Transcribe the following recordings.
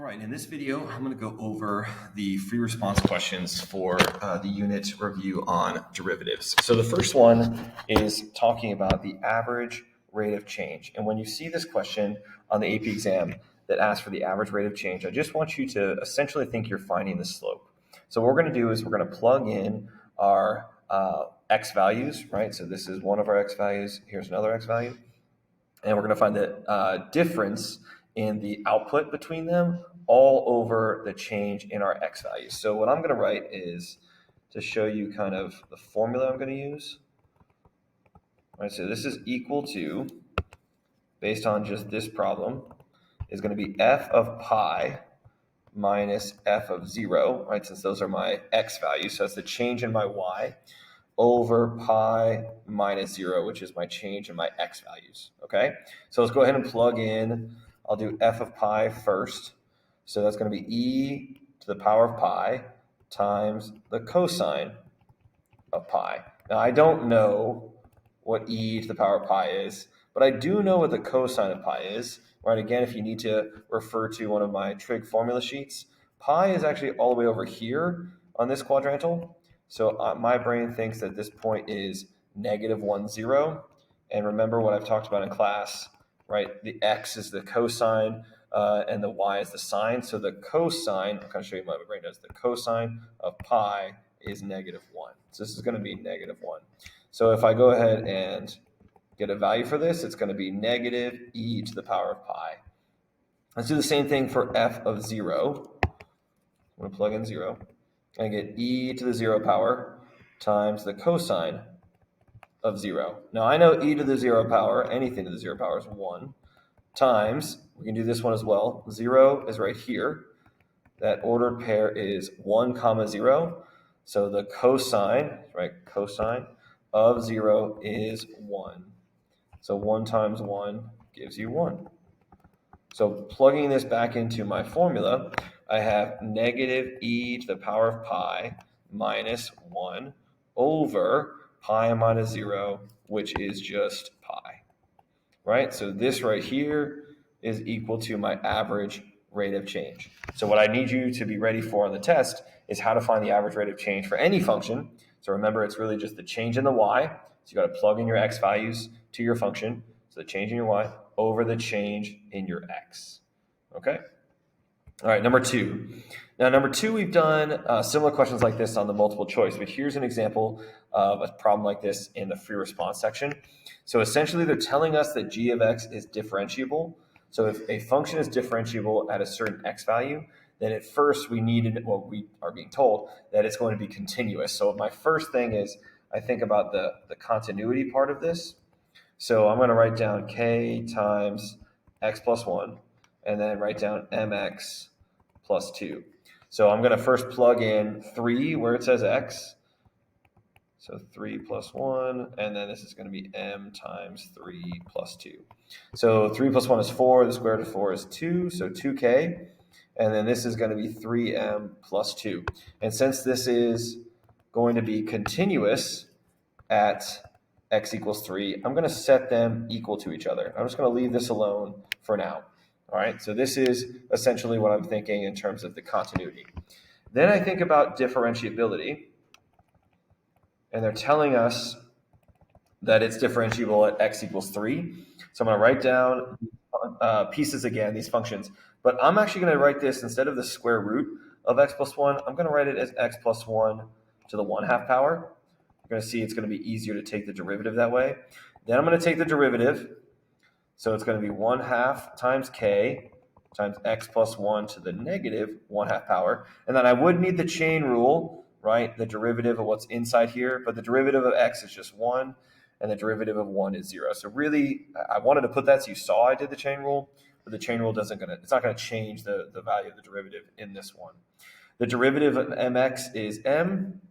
right, in this video, I'm going to go over the free response questions for the unit review on derivatives. So the first one is talking about the average rate of change. And when you see this question on the AP exam that asks for the average rate of change, I just want you to essentially think you're finding the slope. So what we're going to do is we're going to plug in our x values, right? So this is one of our x values. Here's another x value. And we're going to find the difference in the output between them all over the change in our x values. So what I'm going to write is to show you kind of the formula I'm going to use. All right, so this is equal to, based on just this problem, is going to be f of pi minus f of 0, right, since those are my x values. So that's the change in my y over pi minus 0, which is my change in my x values, okay? So let's go ahead and plug in. I'll do f of pi first. So that's going to be e to the power of pi times the cosine of pi. Now, I don't know what e to the power of pi is, but I do know what the cosine of pi is, right? Again, if you need to refer to one of my trig formula sheets, pi is actually all the way over here on this quadrantal. So my brain thinks that this point is -1, 0. And remember what I've talked about in class, right? The x is the cosine and the y is the sine. So the cosine, I'm going to show you what my brain does. The cosine of pi is -1. So this is going to be -1. So if I go ahead and get a value for this, it's going to be negative e to the power of pi. Let's do the same thing for f of 0. I'm going to plug in 0. I get e to the 0 power times the cosine of 0. Now I know e to the 0 power, anything to the 0 power is 1, times, we can do this one as well, 0 is right here. That ordered pair is 1, 0. So the cosine, right, cosine of 0 is 1. So 1 times 1 gives you 1. So plugging this back into my formula, I have negative e to the power of pi minus 1 over pi minus 0, which is just pi, right? So this right here is equal to my average rate of change. So what I need you to be ready for on the test is how to find the average rate of change for any function. So remember, it's really just the change in the y. So you got to plug in your x values to your function. So the change in your y over the change in your x. Okay? All right, number 2. Now, number 2, we've done similar questions like this on the multiple choice, but here's an example of a problem like this in the free response section. So essentially, they're telling us that g of x is differentiable. So if a function is differentiable at a certain x value, then at first we are being told that it's going to be continuous. So my first thing is I think about the continuity part of this. So I'm going to write down k times x plus 1, and then write down mx plus 2. So I'm going to first plug in 3 where it says x. So 3 plus 1, and then this is going to be m times 3 plus 2. So 3 plus 1 is 4, the square root of 4 is 2, so 2k. And then this is going to be 3m plus 2. And since this is going to be continuous at x equals 3, I'm going to set them equal to each other. I'm just going to leave this alone for now. All right, so this is essentially what I'm thinking in terms of the continuity. Then I think about differentiability. And they're telling us that it's differentiable at x equals 3. So I'm going to write down pieces again, these functions. But I'm actually going to write this, instead of the square root of x plus 1, I'm going to write it as x plus 1 to the 1/2 power. You're going to see it's going to be easier to take the derivative that way. Then I'm going to take the derivative. So it's going to be 1/2 times k times x plus 1 to the negative 1/2 power. And then I would need the chain rule, right? The derivative of what's inside here, but the derivative of x is just 1, and the derivative of 1 is 0. So really, I wanted to put that so you saw I did the chain rule, but the chain rule it's not going to change the value of the derivative in this one. The derivative of mx is m,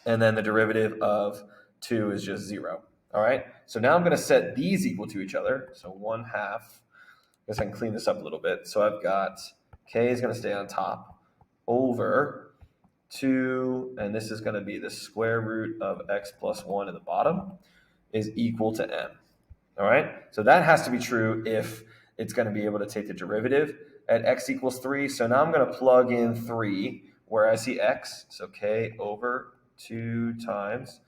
and then the derivative of 2 is just 0. All right, so now I'm going to set these equal to each other. So 1/2, I guess I can clean this up a little bit. So I've got k is going to stay on top over 2, and this is going to be the square root of x plus 1 at the bottom is equal to m. All right, so that has to be true if it's going to be able to take the derivative. at x equals 3. So now I'm going to plug in 3 where I see x. So k over 2 times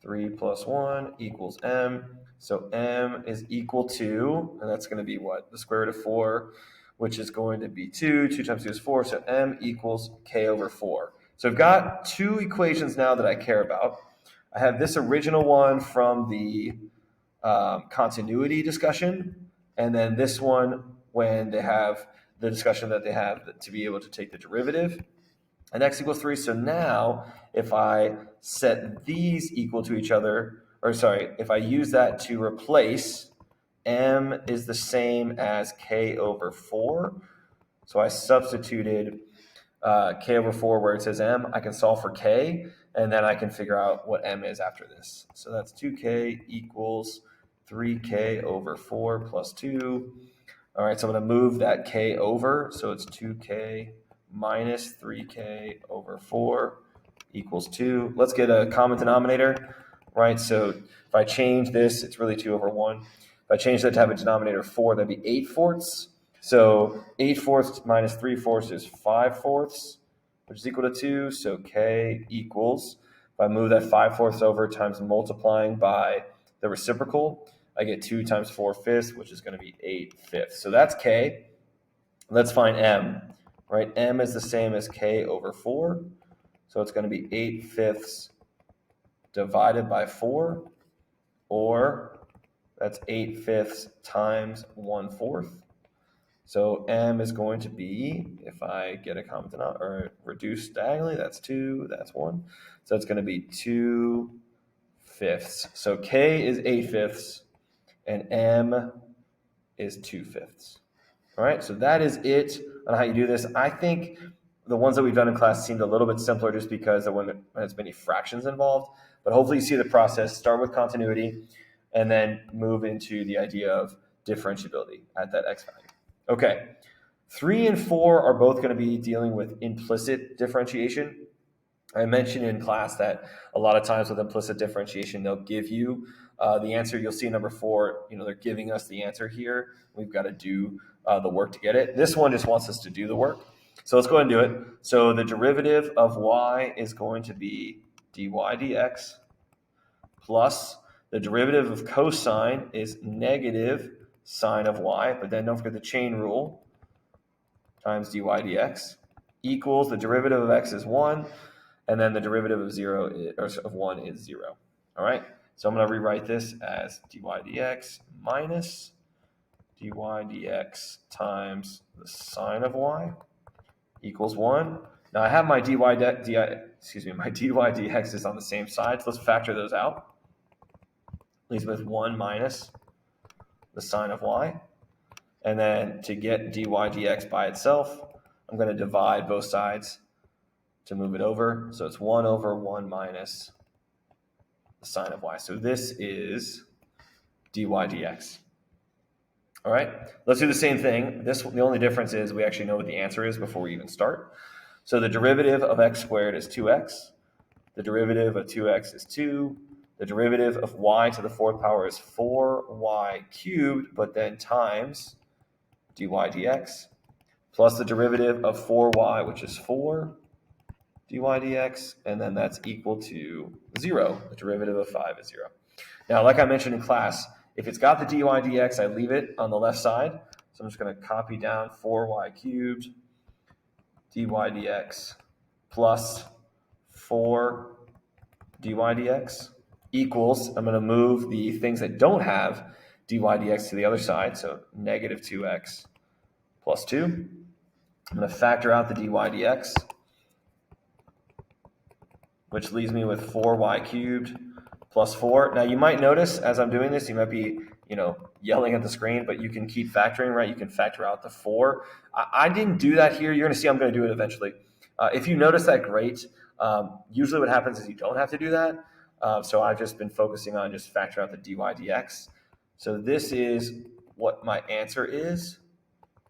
3 plus 1 equals m. So m is equal to, and that's going to be what? The square root of 4, which is going to be 2. 2 times 2 is 4. So m equals k over 4. So I've got two equations now that I care about. I have this original one from the continuity discussion, and then this one when they have the discussion that they have to be able to take the derivative, and x equals 3. So now if I set these equal to each other, or sorry, if I use that to replace, m is the same as k over 4. So I substituted k over 4 where it says m. I can solve for k, and then I can figure out what m is after this. So that's 2k equals 3k over 4 plus 2. All right, so I'm going to move that k over. So it's 2k minus 3k over 4 equals 2. Let's get a common denominator, right? So if I change this, it's really 2 over 1. If I change that to have a denominator 4, that'd be 8 fourths. So 8 fourths minus 3 fourths is 5 fourths, which is equal to 2. So k equals, if I move that 5 fourths over times multiplying by the reciprocal, I get 2 times 4 fifths, which is going to be 8 fifths. So that's k. Let's find m, right? M is the same as k over 4. So it's going to be 8 fifths divided by 4, or that's 8 fifths times 1 fourth. So m is going to be, if I get a common denominator, or reduce diagonally, that's 2, that's 1. So it's going to be 2 fifths. So k is 8 fifths, and m is 2 fifths. All right, so that is it on how you do this. I think the ones that we've done in class seemed a little bit simpler just because there weren't as many fractions involved. But hopefully you see the process. Start with continuity and then move into the idea of differentiability at that x value. Okay, 3 and 4 are both going to be dealing with implicit differentiation. I mentioned in class that a lot of times with implicit differentiation, they'll give you the answer. You'll see number 4, they're giving us the answer here. We've got to do the work to get it. This one just wants us to do the work. So let's go ahead and do it. So the derivative of y is going to be dy dx plus the derivative of cosine is negative sine of y, but then don't forget the chain rule, times dy dx equals the derivative of x is 1, and then the derivative of 1 is 0. All right, so I'm going to rewrite this as dy dx minus dy dx times the sine of y equals 1. Now I have my dy dx is on the same side, so let's factor those out. Leaves with 1 minus the sine of y. And then to get dy dx by itself, I'm going to divide both sides to move it over. So it's 1 over 1 minus the sine of y. So this is dy dx. All right, let's do the same thing. The only difference is we actually know what the answer is before we even start. So the derivative of x squared is 2x. The derivative of 2x is 2. The derivative of y to the 4th power is 4y cubed, but then times dy dx, plus the derivative of 4y, which is 4 dy dx, and then that's equal to 0. The derivative of 5 is 0. Now, like I mentioned in class, if it's got the dy dx, I leave it on the left side. So I'm just going to copy down 4y cubed dy dx plus 4 dy dx equals, I'm going to move the things that don't have dy dx to the other side, so negative 2x plus 2. I'm going to factor out the dy dx, which leaves me with 4y cubed plus 4. Now you might notice as I'm doing this, you might be yelling at the screen, but you can keep factoring, right? You can factor out the 4. I didn't do that here. You're going to see I'm going to do it eventually. If you notice that, great. Usually what happens is you don't have to do that. So I've just been focusing on just factor out the dy dx. So this is what my answer is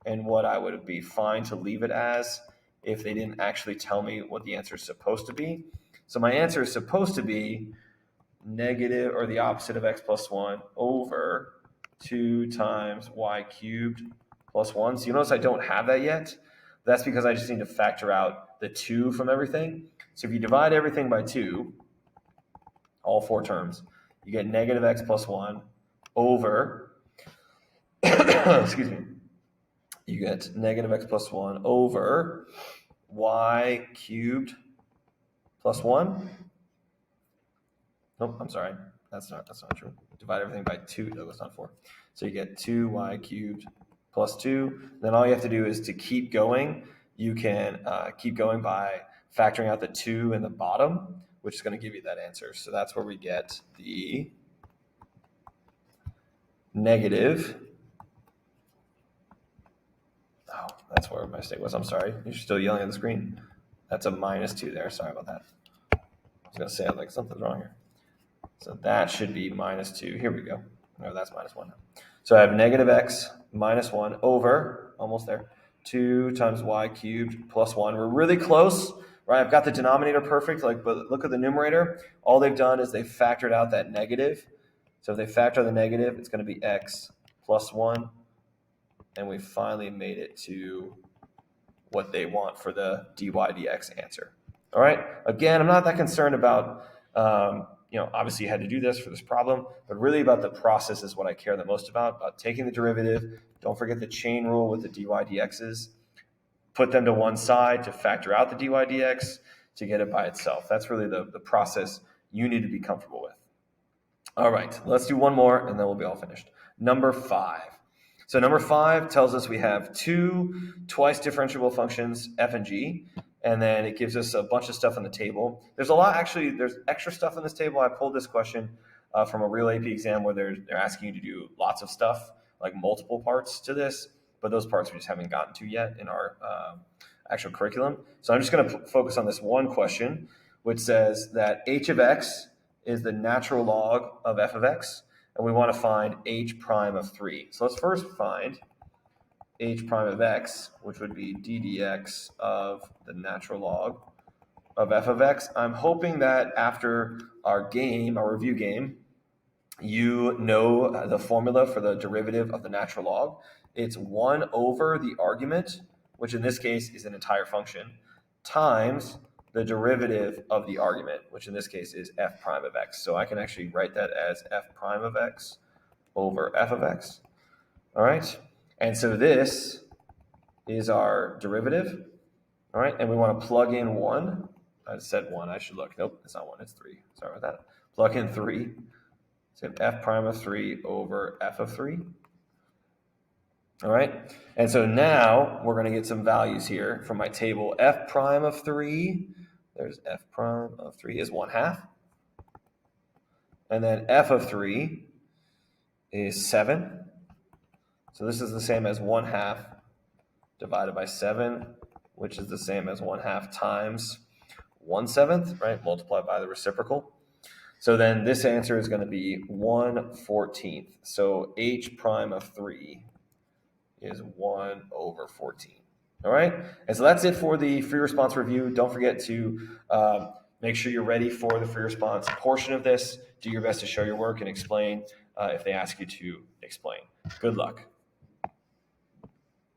and what I would be fine to leave it as if they didn't actually tell me what the answer is supposed to be. So my answer is supposed to be negative, or the opposite of x plus 1, over 2 times y cubed plus 1. So you notice I don't have that yet. That's because I just need to factor out the 2 from everything. So if you divide everything by 2, all 4 terms, you get negative x plus 1 over, excuse me, you get negative x plus 1 over y cubed plus 1. Nope, I'm sorry. That's not true. Divide everything by 2. No, that's not 4. So you get 2y cubed plus 2. Then all you have to do is to keep going. You can keep going by factoring out the 2 in the bottom, which is going to give you that answer. So that's where we get the negative. Oh, that's where my mistake was. I'm sorry. You're still yelling at the screen. That's a minus 2 there. Sorry about that. I was going to say like something's wrong here. So that should be minus 2. Here we go. No, that's minus 1 now. So I have negative x minus 1 over, almost there, 2 times y cubed plus 1. We're really close, right? I've got the denominator perfect, but look at the numerator. All they've done is they factored out that negative. So if they factor the negative, it's going to be x plus 1. And we finally made it to what they want for the dy dx answer. All right. Again, I'm not that concerned about, obviously you had to do this for this problem, but really about the process is what I care the most about taking the derivative. Don't forget the chain rule with the dy dx's. Put them to one side to factor out the dy dx to get it by itself. That's really the process you need to be comfortable with. All right, let's do one more and then we'll be all finished. Number 5. So number 5 tells us we have 2 twice differentiable functions, f and g, and then it gives us a bunch of stuff on the table. There's a lot, actually, there's extra stuff in this table. I pulled this question from a real AP exam where they're asking you to do lots of stuff, like multiple parts to this, but those parts we just haven't gotten to yet in our actual curriculum. So I'm just going to focus on this one question, which says that h of x is the natural log of f of x, and we want to find h prime of 3. So let's first find h prime of x, which would be d dx of the natural log of f of x. I'm hoping that after our review game, you know the formula for the derivative of the natural log. It's 1 over the argument, which in this case is an entire function, times the derivative of the argument, which in this case is f prime of x. So I can actually write that as f prime of x over f of x. All right. And so this is our derivative. All right. And we want to plug in 1. I said 1. I should look. Nope, it's not 1. It's 3. Sorry about that. Plug in 3. So f prime of 3 over f of 3. All right. And so now we're going to get some values here from my table. F prime of 3. There's f prime of 3 is 1/2. And then f of 3 is 7. So this is the same as 1/2 divided by 7, which is the same as 1/2 times 1/7, right? Multiplied by the reciprocal. So then this answer is going to be 1/14. So h prime of 3 is 1 over 14. All right. And so that's it for the free response review. Don't forget to make sure you're ready for the free response portion of this. Do your best to show your work and explain if they ask you to explain. Good luck.